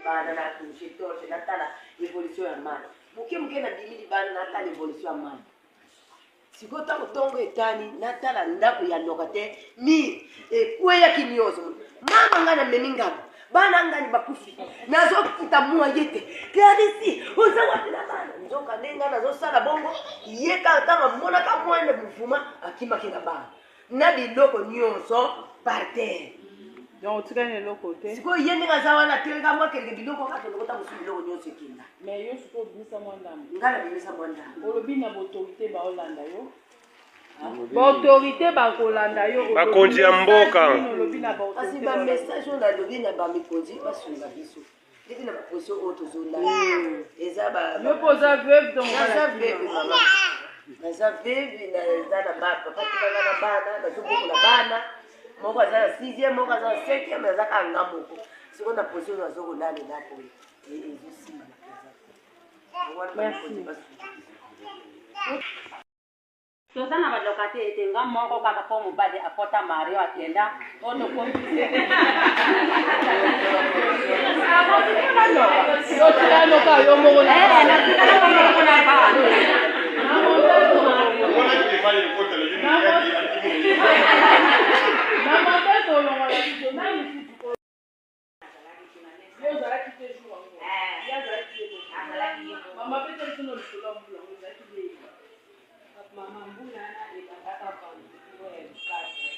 bana na toucher torche na tala évolution ya mali muke na bimili bana na tala évolution ya mali siko tango tongo etani na tala ndako ya locataire mi ekweya kinyozo mama ngana memingama bana ngani bakufi nazo kuta mwa yete clarisi uzawa na bana nzoka nenga nazo sala bongo yeka tanga mona ka mwende mufuma akima kina bana na biloko nyonso par terre donc tu gagnes le côté siko yende ngazawa na tenga mwa keleke biloko kato lokota musu biloko nyonso kinda mais yo siko bimisa mwanda ngala bimisa mwanda olobi na autorité ba Hollanda yo autorité ba kolanda yo bakonzi ya mboka kasi ba message on a lobi na ba mikonzi basunga biso ndiki na position auto zola eza ba yo posa veuve donc eza veuve mama eza veuve na eza na ba papa tika na bana na zubuku na bana moko aza na 6e moko aza na 5e aza ka ngamoko siko na position na zoko ndani na po ezosimba na kaza Tosana balokate etenga moko kaka po mobali akota Mario atenda oto ko yo tirano ka yo moko na na tirano ka moko na ba Mama mbula na ekataka kwa mkuu ya mkate.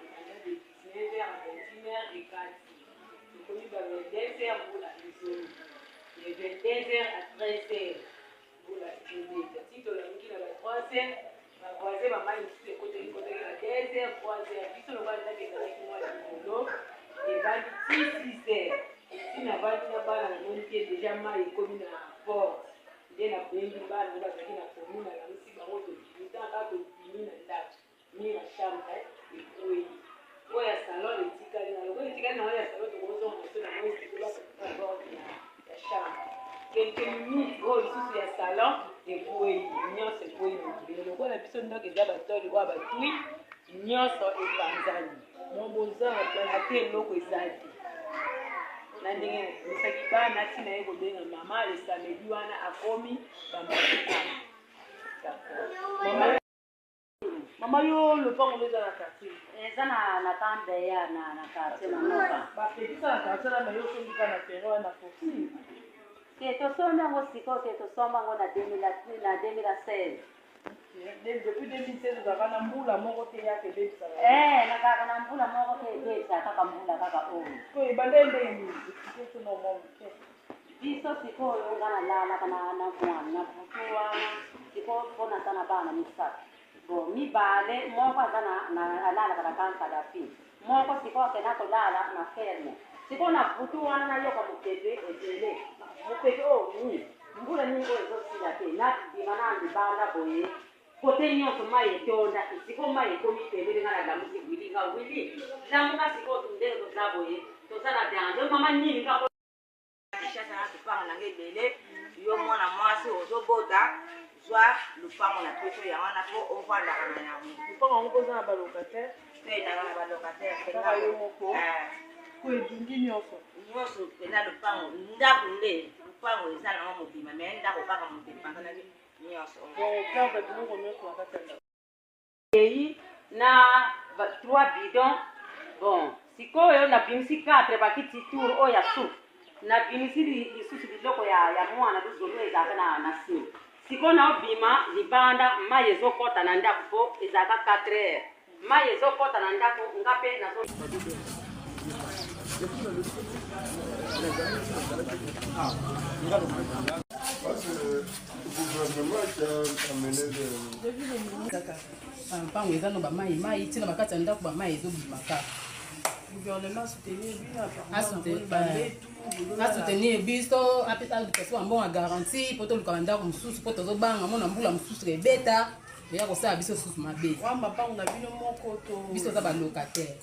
Ekanda de 19h à 21h ekati. Tukuliba 22h mbula izoni. De 22h à 13h mbula izoni. Tito la miki na 3h. Ba voisin mama ici côté la 2h 3h. Biso no bana ke na kimwa ya molo. Et va 6h. Sina bana na bana na monte déjà mai komi na port. Nde na bengi bana na bakaki na komuna na misi bango to mitaka to bimina ndako ni na chambre ekoi oya salon etikali na loko etikali na oya salon to kozo na to na moi sikola kwa bord ya chambre quelques minutes oyo lisusu ya salon ekoi nyonso ekoi na loko na biso ndako eza batoli oya batui nyonso epanzani moboza ate eloko ezali na ndenge misaki bana ntina ye kobenga mama lesamedi wana akomi bamafuta mama yo lopango eza na quartier eza na kambe ya na quartier manoka bapekisa na quartier na yo sondika na terrain wana possible ke tosomba yango sikoyo ke tosomba yango na 2016 depuis 2016 ozalaka na mbula moko te yake ebebisaka nakaka na mbula moko te ebebisa kaka mbula kaka oyo ko ebanda ndenge explication na mwa moke biso sikoyo nga nalalaka na mwana na butu wana sikoyo mpona ata na bana misato bon mibale moko aza alalaka na kankadafi moko sikoyo akenda kolala na ferme sikoyo na butu wana nayoka mopepe ebele mopepe oyo nini mbula nini oyo ezosila te nabima na libanda boye kote nyonso mai etonda sikoyo mai ekomi pembeni nga na lamusi wili nga wili lamuka sikoyo ndenge toza boye toza na danger mama nini nga Shasa na lupango na ngebele yo mwana mwasi ozobota zwa lupango na peso ya wana po ovanda kana yango lupango ngo kozana balocataire pe na balocataire kaka yo moko ko edungi nyonso pena lupango ndako nde lupango eza na mobima me ndako kaka mobima kana nyonso bon plan ka biloko nyonso na kati ya ndako na 3 bidon bon sikoyo nabimisi 4 bakiti tour oyo ya soupe nabimisi lisusu biloko ya mwana luzolo ezalaka na sima sikoyo naobima libanda mai ezokɔta na ndako po ezalaka 4 heures mai ezokɔta na ndako nga mpe nazo mpango eza no bamai ntina bakati ya ndako bamai ezobimaka asoutenir biso apesa bambongo garanti po tolukaka ndako mosusu po tozobanga mona mbula mosusu ebeta eya kosala biso susu mabe biso oza balocataire.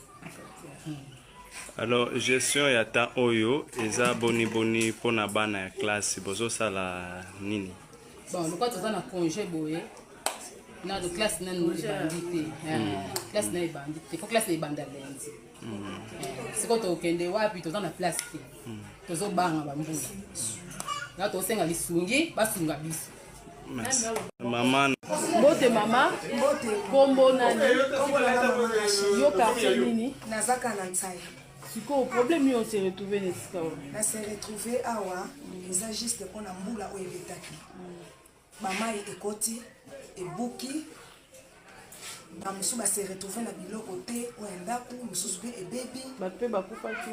Alors gestion ya ta oyo eza boni pona bana ya classe bozosala nini? Bon lokwa toza na congé boye na de classe nanu ebandi te classe na ebandi te fo classe na ebanda lendi sikoyo tokende wapi toza na place te tozobanga bambula na tosenga lisungi basunga biso. Merci. Maman. Mbote mama, kombo nani? Yo quartier nini? Nazaka na Ntsai. Siko problème yo se retrouver nesika o. Na se retrouver awa, eza juste pour na mbula o ebetaki. Mama ekoti, ebuki. Ba musu ba se retrouver na biloko te o ndaku, musu be ebebi. Ba pe ba kupaki.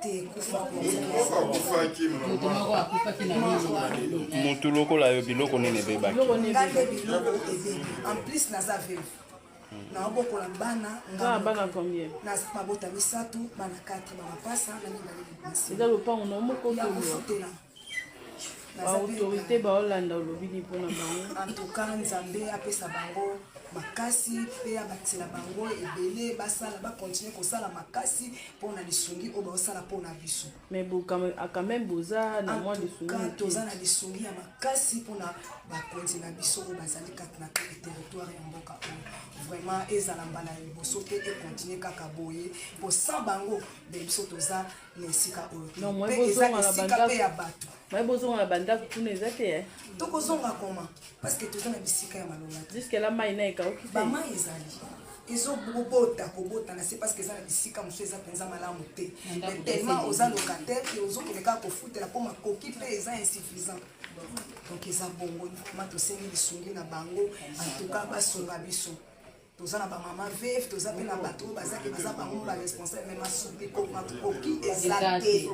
Te kufa Moto moko akufaki na nini. Moto lokola yo biloko nene bebaki. ngande biloko ebebi. En plus naza veuve. Na obokola bana, Nga bana combien? na mabota misatu, bana 4, bana pasa na mibali. Eza lopango na moko Ya to. kufutela. Ba autorité ba Hollanda olobi mpona bango. En tout cas, Nzambe apesa bango makasi pe abatela bango ebele basala ba continuer kosala makasi pona lisungi o basala pona biso. Mais quand même boza na moi de Quand soumis. toza na lisungi ya makasi pona ba continuer biso o bazali kat na territoire ya mboka o. Vraiment ezala mbala liboso te e continuer kaka boye po sa bango de biso toza na esika o. Non, moi Pe bozo eza na esika banda. pe ya bato. Moi bozo na banda kuna eza te. Tokozonga comment? Parce que toza na bisika ya malonga. Jusque là mai na ekauki te. Bama ezali ezobota kobota na se parce que eza na bisika mosu eza mpenza malamu te mais tellement oza locataire ke ozokende kaka kofutela mpo makoki mpe eza insuffisant donc eza bongo ma tosengi lisungi na bango en tout cas basunga biso toza na bamama veve toza mpe na bato oyo bazaki baza bango baresponsable me masuki makoki eza te.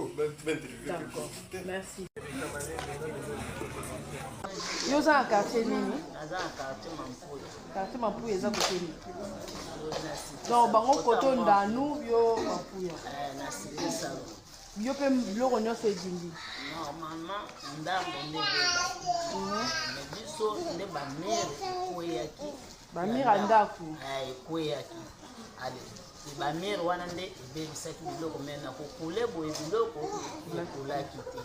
D'accord. Merci. Yo za na quartier nini? Naza na quartier Mampuya. Quartier Mampuya eza kote nini? Donc bango koto ndanu yo Mampuya. Na cité salon. Yo pe biloko nyonso edindi. Normalement ndambo nde beba. Mais biso nde bamere ekweyaki. Bamira ndaku. Ekweyaki. Ale. Bamere wana nde ebebisaki biloko me na kokule boye biloko ekulaki te.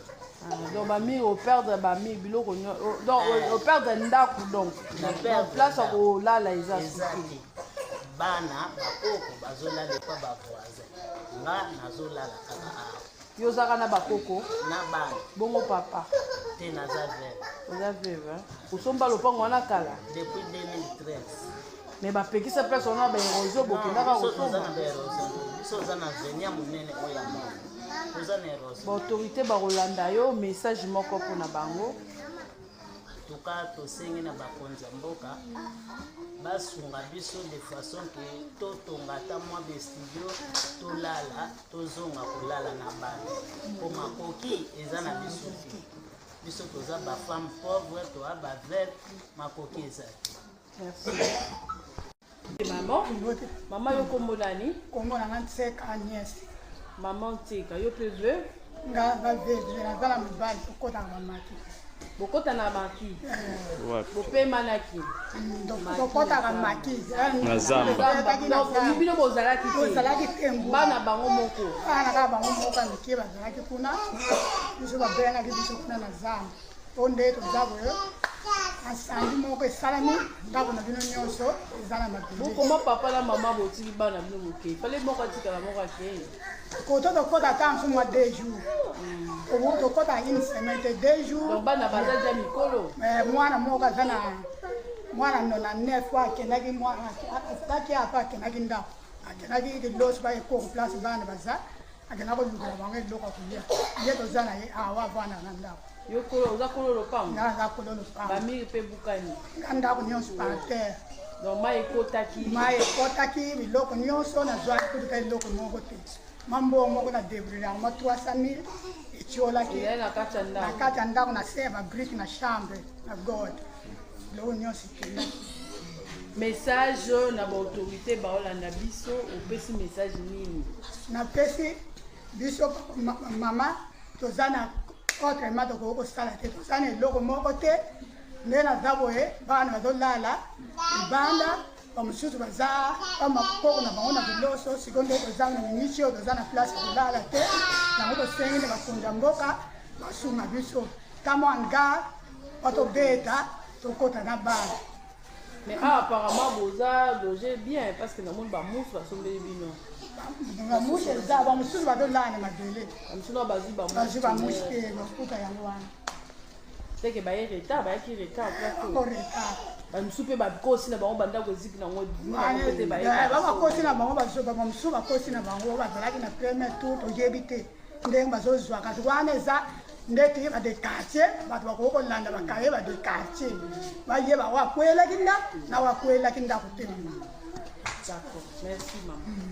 Donc bamir au perdre bamir biloko donc au perdre ndaku donc na place ko lala eza Exactly. Bana bakoko bazolala epa bavoisin. Nga nazolala kaka awa. yo zaka na bakoko Na bana bongo papa te naza vere. oza veve osomba lopango wana kala Depuis 2013. mais bapekisa place wana baérosio bokendaka Biso toza kosomba na baérosion. Biso oza na venia monene oyo ya moko. Toza na érosion. baautorité bakolanda yo message moko mpona bango Tuka tosengi na bakonzi ya mboka basunga biso de façon ke totonga ata mwa bestudio tolala tozonga kolala na bana mpo makoki eza na biso te. Biso toza bafemme pauvre toa bavere makoki eza te. merci mama yo kombo nani Kombo na Ntseka Agnès. mama ntika yo pe veu Nga baveze naza na mibali tokotaka bamaki. bokota na maki Wapi? bopemanaki Tokotaka maki. Na zamba. donc bino bozalaki te Ozalaki te mbu. bana bango moko Bana kaka bango moko ya mike bazalaki kuna. Biso babengaki biso kuna na zamba. To nde toza boye. Asandi moko esalami ndako na bino nyonso eza na mabele. bokoma papa na mama botiki bana bino moke fale moko atikala moko akei Koto tokota ata nsu mwa 2 jours. Obu tokota une semaine te 2 jours. donc bana baza dia mikolo Mwana moko aza na mwana 99 akendaki azalaki apa akendaki ndako akendaki liloso ba ekoko place bana baza akendaki kolukela bango eloko ya kolia ye toza na ye awa avanda na ndako yo kolo oza kolo lopango nga aza kolo lopango bamiri mpe bukani nga ndako nyonso par terre donc mai ekotaki mai ekotaki biloko nyonso nazwaki kutuka eloko moko te mambongo moko na débrouillard ma 300 000 etiolaki ezali na kati ya na ndako kati ya ndako na se ya babrike na chambre na god biloko nyonso ekendaki message na baautorité baolanda biso opesi message nini napesi biso mama toza na autrement tokoki kosala te toza na eloko moko te nde naza boye bana bazolala libanda bamosusu baza bamakoko na bango na biloso sikoyo nde toza na miniti oyo toza na place ya kolala te yango tosengi nde bakonzi ya mboka basunga biso ntango anga batobeta tokota na bana mais apparemment boza loge bien parce que namoni bamusu basombeli bino bamushe eza bamosusu bazolana madele bamisusu bazwi bazwi bamushe te bakuta yango wana teke baye retard bayaki retard ako retard bamisusu mpe bakosi na bango bandako ezipi nango bakosi na bango bamosusu bakosi na bango bazalaki na premier tour toyebi te ndenge bazozwa kasi wana eza ndeti bade quartier bato bakoki kolanda bakaye bade quartier bayeba wakwelaki ndako na wakwelaki ndako te. D'accord, merci maman.